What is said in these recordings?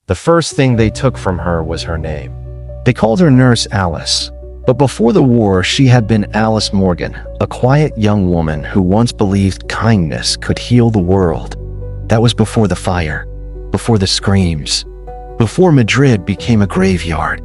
The first thing they took from her was her name. They called her Nurse Alice. But before the war, she had been Alice Morgan, a quiet young woman who once believed kindness could heal the world. That was before the fire, before the screams, before Madrid became a graveyard.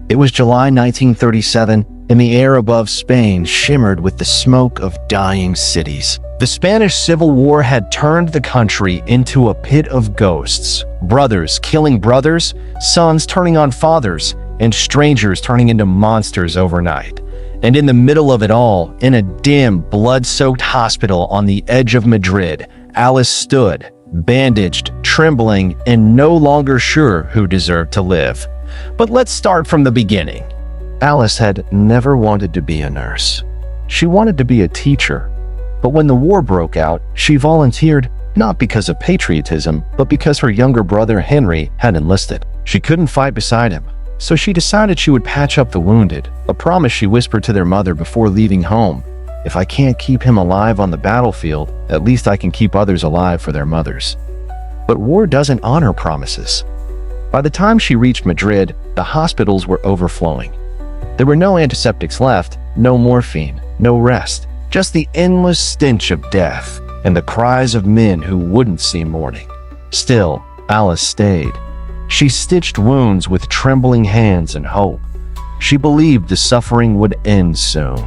It was July 1937, and the air above Spain shimmered with the smoke of dying cities. The Spanish Civil War had turned the country into a pit of ghosts. Brothers killing brothers, sons turning on fathers, and strangers turning into monsters overnight. And in the middle of it all, in a dim, blood-soaked hospital on the edge of Madrid, Alice stood, bandaged, trembling, and no longer sure who deserved to live. But let's start from the beginning. Alice had never wanted to be a nurse. She wanted to be a teacher. But when the war broke out, she volunteered not because of patriotism, but because her younger brother Henry had enlisted. She couldn't fight beside him, so she decided she would patch up the wounded, a promise she whispered to their mother before leaving home. If I can't keep him alive on the battlefield, at least I can keep others alive for their mothers. But war doesn't honor promises. By the time she reached Madrid, the hospitals were overflowing. There were no antiseptics left, no morphine, no rest, just the endless stench of death and the cries of men who wouldn't see morning. Still, Alice stayed. She stitched wounds with trembling hands and hope. She believed the suffering would end soon.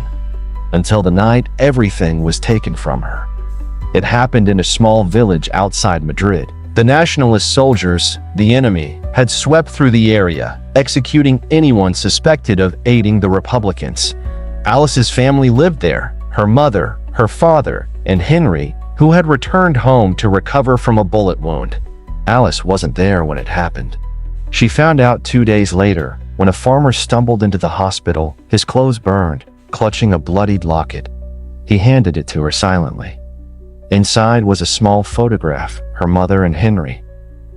Until the night everything was taken from her. It happened in a small village outside Madrid. The nationalist soldiers, the enemy, had swept through the area, executing anyone suspected of aiding the Republicans. Alice's family lived there, her mother, her father, and Henry, who had returned home to recover from a bullet wound. Alice wasn't there when it happened. She found out 2 days later, when a farmer stumbled into the hospital, his clothes burned, clutching a bloodied locket. He handed it to her silently. Inside was a small photograph, her mother and Henry.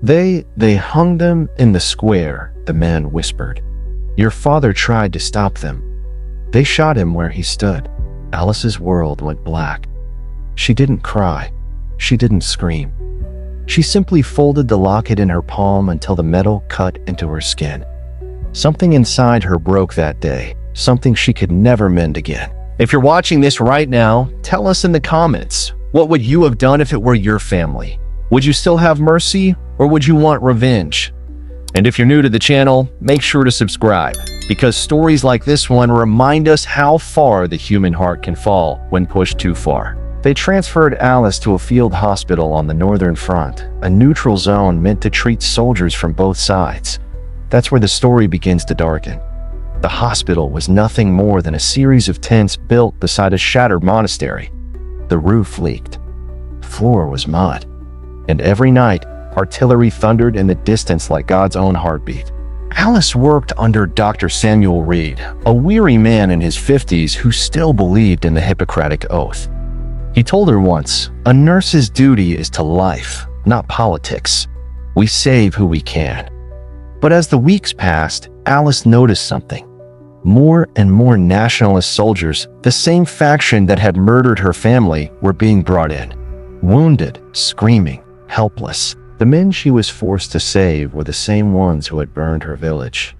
They hung them in the square, the man whispered. Your father tried to stop them. They shot him where he stood. Alice's world went black. She didn't cry. She didn't scream. She simply folded the locket in her palm until the metal cut into her skin. Something inside her broke that day, something she could never mend again. If you're watching this right now, tell us in the comments, what would you have done if it were your family? Would you still have mercy, or would you want revenge? And if you're new to the channel, make sure to subscribe, because stories like this one remind us how far the human heart can fall when pushed too far. They transferred Alice to a field hospital on the northern front, a neutral zone meant to treat soldiers from both sides. That's where the story begins to darken. The hospital was nothing more than a series of tents built beside a shattered monastery. The roof leaked. The floor was mud. And every night, artillery thundered in the distance like God's own heartbeat. Alice worked under Dr. Samuel Reed, a weary man in his 50s who still believed in the Hippocratic Oath. He told her once, "A nurse's duty is to life, not politics. We save who we can." But as the weeks passed, Alice noticed something. More and more nationalist soldiers, the same faction that had murdered her family, were being brought in. Wounded, screaming, helpless. The men she was forced to save were the same ones who had burned her village.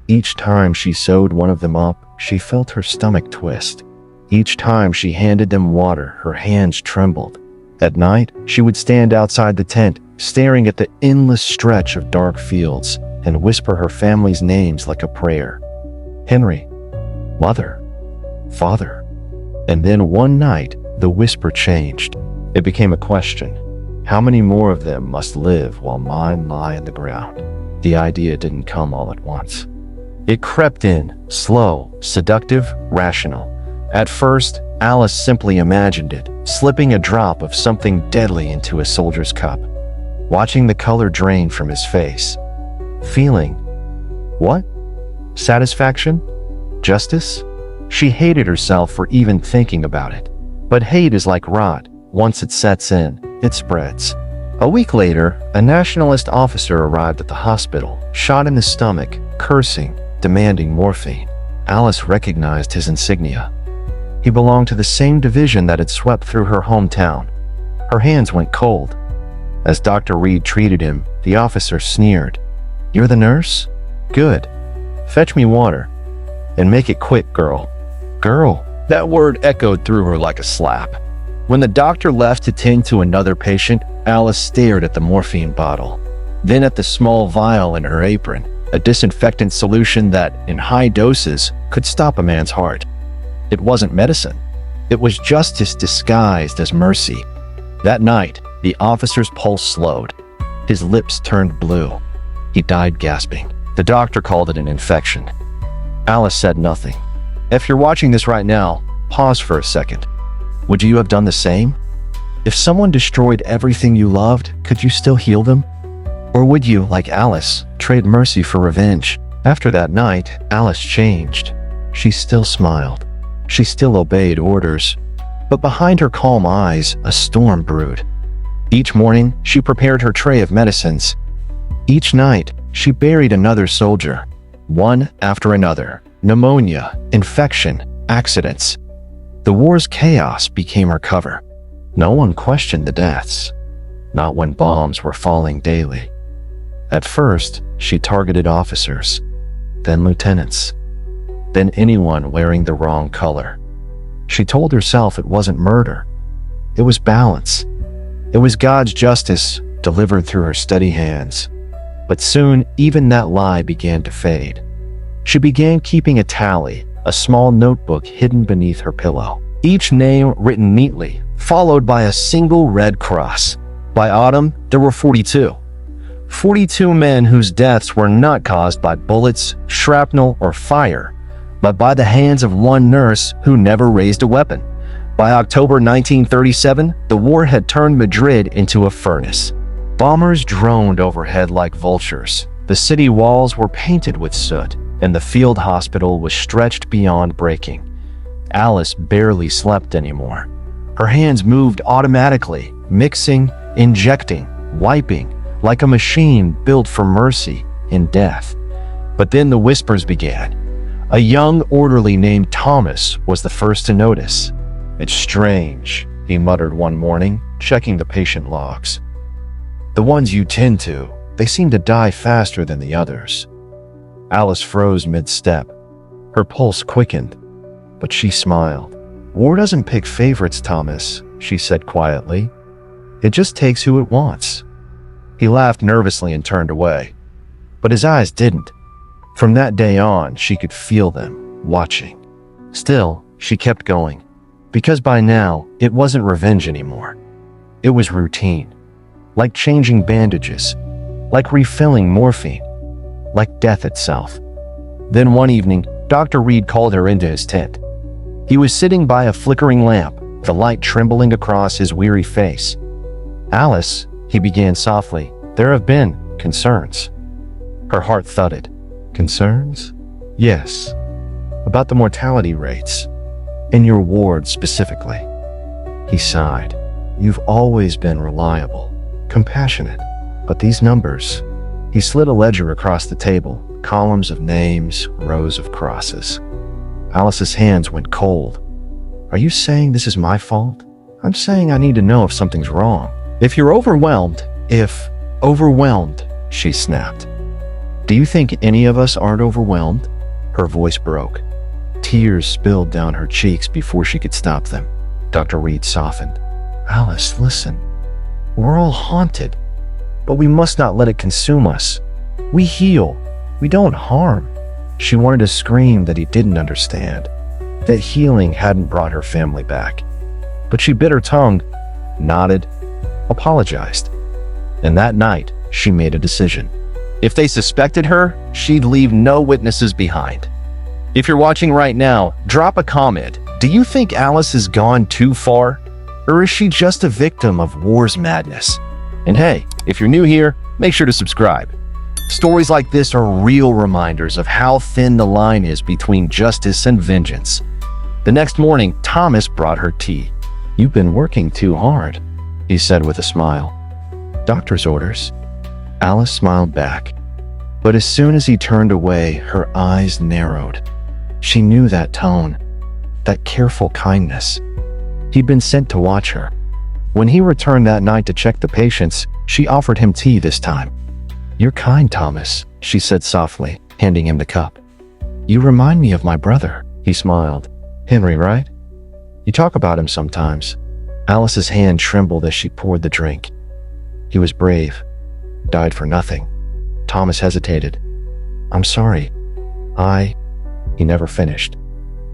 Each time she sewed one of them up, she felt her stomach twist. Each time she handed them water, her hands trembled. At night, she would stand outside the tent, staring at the endless stretch of dark fields, and whisper her family's names like a prayer. Henry, Mother, Father. And then one night, the whisper changed. It became a question. How many more of them must live while mine lie in the ground? The idea didn't come all at once. It crept in, slow, seductive, rational. At first, Alice simply imagined it, slipping a drop of something deadly into a soldier's cup, watching the color drain from his face. Feeling, what? Satisfaction? Justice? She hated herself for even thinking about it. But hate is like rot. Once it sets in, it spreads. A week later, a nationalist officer arrived at the hospital, shot in the stomach, cursing, demanding morphine. Alice recognized his insignia. He belonged to the same division that had swept through her hometown. Her hands went cold. As Dr. Reed treated him, the officer sneered. You're the nurse? Good. Fetch me water. And make it quick, girl. Girl. That word echoed through her like a slap. When the doctor left to tend to another patient, Alice stared at the morphine bottle, then at the small vial in her apron, a disinfectant solution that, in high doses, could stop a man's heart. It wasn't medicine. It was justice disguised as mercy. That night, the officer's pulse slowed. His lips turned blue. He died gasping. The doctor called it an infection. Alice said nothing. If you're watching this right now, pause for a second. Would you have done the same? If someone destroyed everything you loved, could you still heal them? Or would you, like Alice, trade mercy for revenge? After that night, Alice changed. She still smiled. She still obeyed orders. But behind her calm eyes, a storm brewed. Each morning, she prepared her tray of medicines. Each night, she buried another soldier, one after another. Pneumonia, infection, accidents. The war's chaos became her cover. No one questioned the deaths, not when bombs were falling daily. At first, she targeted officers, then lieutenants, then anyone wearing the wrong color. She told herself it wasn't murder. It was balance. It was God's justice delivered through her steady hands. But soon, even that lie began to fade. She began keeping a tally, a small notebook hidden beneath her pillow. Each name written neatly, followed by a single red cross. By autumn, there were 42. 42 men whose deaths were not caused by bullets, shrapnel, or fire, but by the hands of one nurse who never raised a weapon. By October 1937, the war had turned Madrid into a furnace. Bombers droned overhead like vultures. The city walls were painted with soot, and the field hospital was stretched beyond breaking. Alice barely slept anymore. Her hands moved automatically, mixing, injecting, wiping, like a machine built for mercy in death. But then the whispers began. A young orderly named Thomas was the first to notice. "It's strange," he muttered one morning, checking the patient logs. "The ones you tend to, they seem to die faster than the others." Alice froze mid-step. Her pulse quickened, but she smiled. "War doesn't pick favorites, Thomas," she said quietly. "It just takes who it wants." He laughed nervously and turned away, but his eyes didn't. From that day on, she could feel them, watching. Still, she kept going, because by now, it wasn't revenge anymore. It was routine, like changing bandages, like refilling morphine, like death itself. Then one evening, Dr. Reed called her into his tent. He was sitting by a flickering lamp, the light trembling across his weary face. "Alice," he began softly, "there have been concerns." Her heart thudded. "Concerns?" "Yes. About the mortality rates. In your ward specifically." He sighed. "You've always been reliable, compassionate. But these numbers..." He slid a ledger across the table, columns of names, rows of crosses. Alice's hands went cold. "Are you saying this is my fault?" "I'm saying I need to know if something's wrong. If you're overwhelmed, she snapped. "Do you think any of us aren't overwhelmed?" Her voice broke. Tears spilled down her cheeks before she could stop them. Dr. Reed softened. "Alice, listen. We're all haunted, but we must not let it consume us. We heal. We don't harm." She wanted to scream that he didn't understand, that healing hadn't brought her family back. But she bit her tongue, nodded, apologized. And that night, she made a decision. If they suspected her, she'd leave no witnesses behind. If you're watching right now, drop a comment. Do you think Alice has gone too far? Or is she just a victim of war's madness? And hey, if you're new here, make sure to subscribe. Stories like this are real reminders of how thin the line is between justice and vengeance. The next morning, Thomas brought her tea. "You've been working too hard," he said with a smile. "Doctor's orders." Alice smiled back. But as soon as he turned away, her eyes narrowed. She knew that tone, that careful kindness. He'd been sent to watch her. When he returned that night to check the patients, she offered him tea this time. "You're kind, Thomas," she said softly, handing him the cup. You remind me of my brother, he smiled. Henry, right? You talk about him sometimes. Alice's hand trembled as she poured the drink. He was brave. Died for nothing. Thomas hesitated. I'm sorry. He never finished.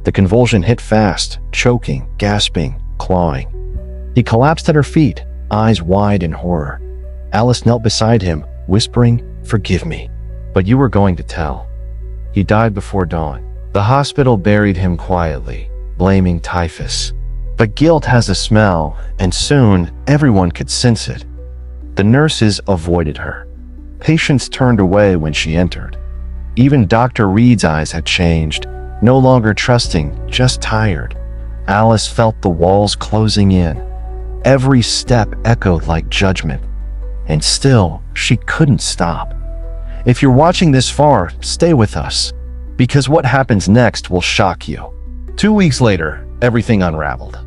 The convulsion hit fast, choking, gasping, clawing. He collapsed at her feet, eyes wide in horror. Alice knelt beside him, whispering, Forgive me. But you were going to tell. He died before dawn. The hospital buried him quietly, blaming typhus. But guilt has a smell, and soon everyone could sense it. The nurses avoided her. Patients turned away when she entered. Even Dr. Reed's eyes had changed, no longer trusting, just tired. Alice felt the walls closing in. Every step echoed like judgment. And still, she couldn't stop. If you're watching this far, stay with us, because what happens next will shock you. 2 weeks later, everything unraveled.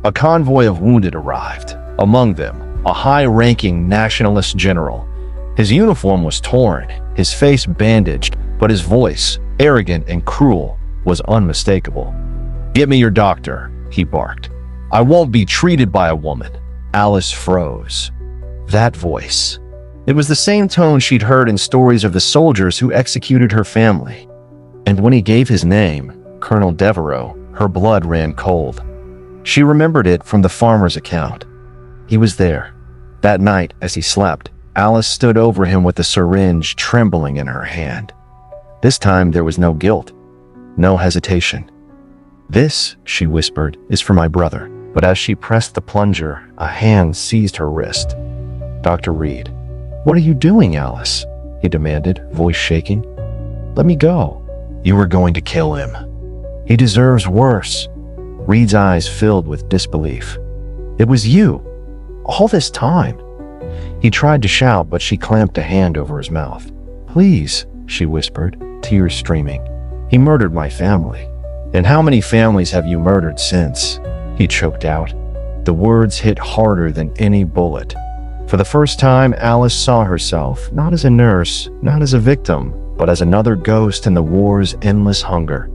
A convoy of wounded arrived. Among them, a high-ranking nationalist general. His uniform was torn, his face bandaged, but his voice, arrogant and cruel, was unmistakable. Get me your doctor, he barked. I won't be treated by a woman. Alice froze. That voice. It was the same tone she'd heard in stories of the soldiers who executed her family. And when he gave his name, Colonel Devereaux, her blood ran cold. She remembered it from the farmer's account. He was there. That night, as he slept, Alice stood over him with the syringe trembling in her hand. This time there was no guilt, no hesitation. This, she whispered, is for my brother. But as she pressed the plunger, a hand seized her wrist. Dr. Reed. What are you doing, Alice? He demanded, voice shaking. Let me go. You were going to kill him. He deserves worse. Reed's eyes filled with disbelief. It was you. All this time. He tried to shout, but she clamped a hand over his mouth. Please, she whispered, tears streaming. He murdered my family. And how many families have you murdered since? He choked out. The words hit harder than any bullet. For the first time, Alice saw herself, not as a nurse, not as a victim, but as another ghost in the war's endless hunger.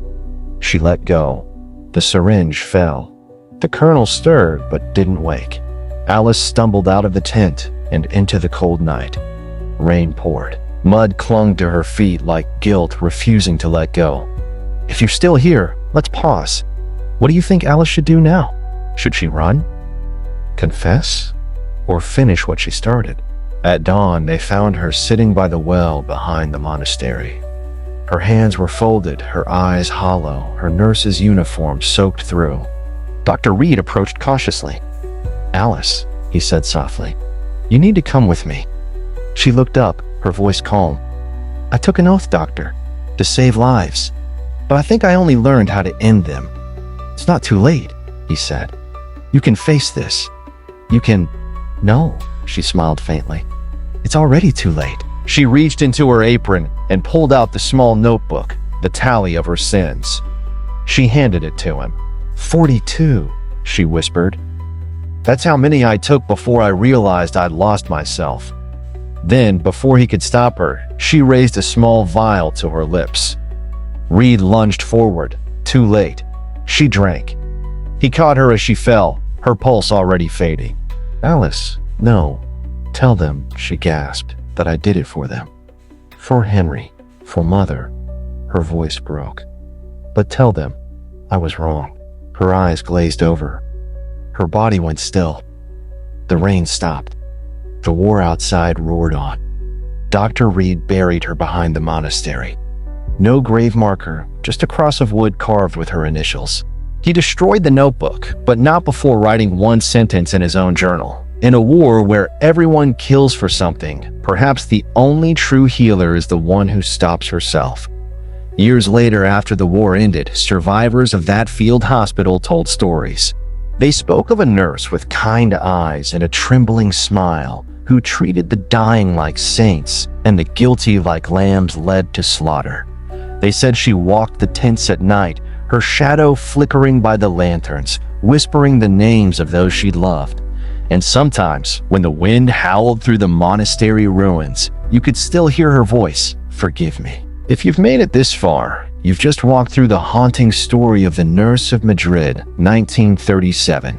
She let go. The syringe fell. The colonel stirred, but didn't wake. Alice stumbled out of the tent and into the cold night. Rain poured. Mud clung to her feet like guilt refusing to let go. If you're still here, let's pause. What do you think Alice should do now? Should she run? Confess? Or finish what she started? At dawn, they found her sitting by the well behind the monastery. Her hands were folded, her eyes hollow, her nurse's uniform soaked through. Dr. Reed approached cautiously. Alice, he said softly, you need to come with me. She looked up, her voice calm. I took an oath, doctor, to save lives, but I think I only learned how to end them. It's not too late, he said. You can face this. You can... No, she smiled faintly. It's already too late. She reached into her apron and pulled out the small notebook, the tally of her sins. She handed it to him. 42, she whispered. That's how many I took before I realized I'd lost myself. Then, before he could stop her, she raised a small vial to her lips. Reed lunged forward. Too late. She drank. He caught her as she fell, her pulse already fading. Alice, no. Tell them, she gasped, that I did it for them. For Henry, for Mother. Her voice broke. But tell them, I was wrong. Her eyes glazed over. Her body went still. The rain stopped. The war outside roared on. Dr. Reed buried her behind the monastery. No grave marker, just a cross of wood carved with her initials. He destroyed the notebook, but not before writing one sentence in his own journal. In a war where everyone kills for something, perhaps the only true healer is the one who stops herself. Years later, after the war ended, survivors of that field hospital told stories. They spoke of a nurse with kind eyes and a trembling smile who treated the dying like saints and the guilty like lambs led to slaughter. They said she walked the tents at night, her shadow flickering by the lanterns, whispering the names of those she'd loved. And sometimes, when the wind howled through the monastery ruins, you could still hear her voice, forgive me. If you've made it this far, you've just walked through the haunting story of the Nurse of Madrid, 1937.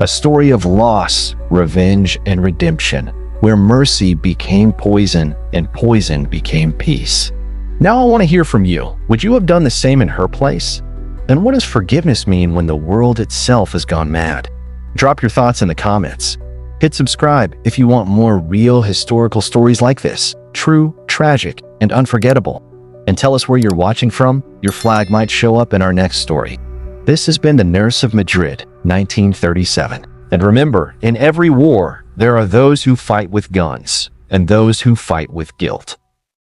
A story of loss, revenge, and redemption, where mercy became poison and poison became peace. Now I want to hear from you. Would you have done the same in her place? And what does forgiveness mean when the world itself has gone mad? Drop your thoughts in the comments. Hit subscribe if you want more real historical stories like this, true, tragic, and unforgettable. And tell us where you're watching from. Your flag might show up in our next story. This has been the Nurse of Madrid, 1937. And remember, in every war, there are those who fight with guns and those who fight with guilt.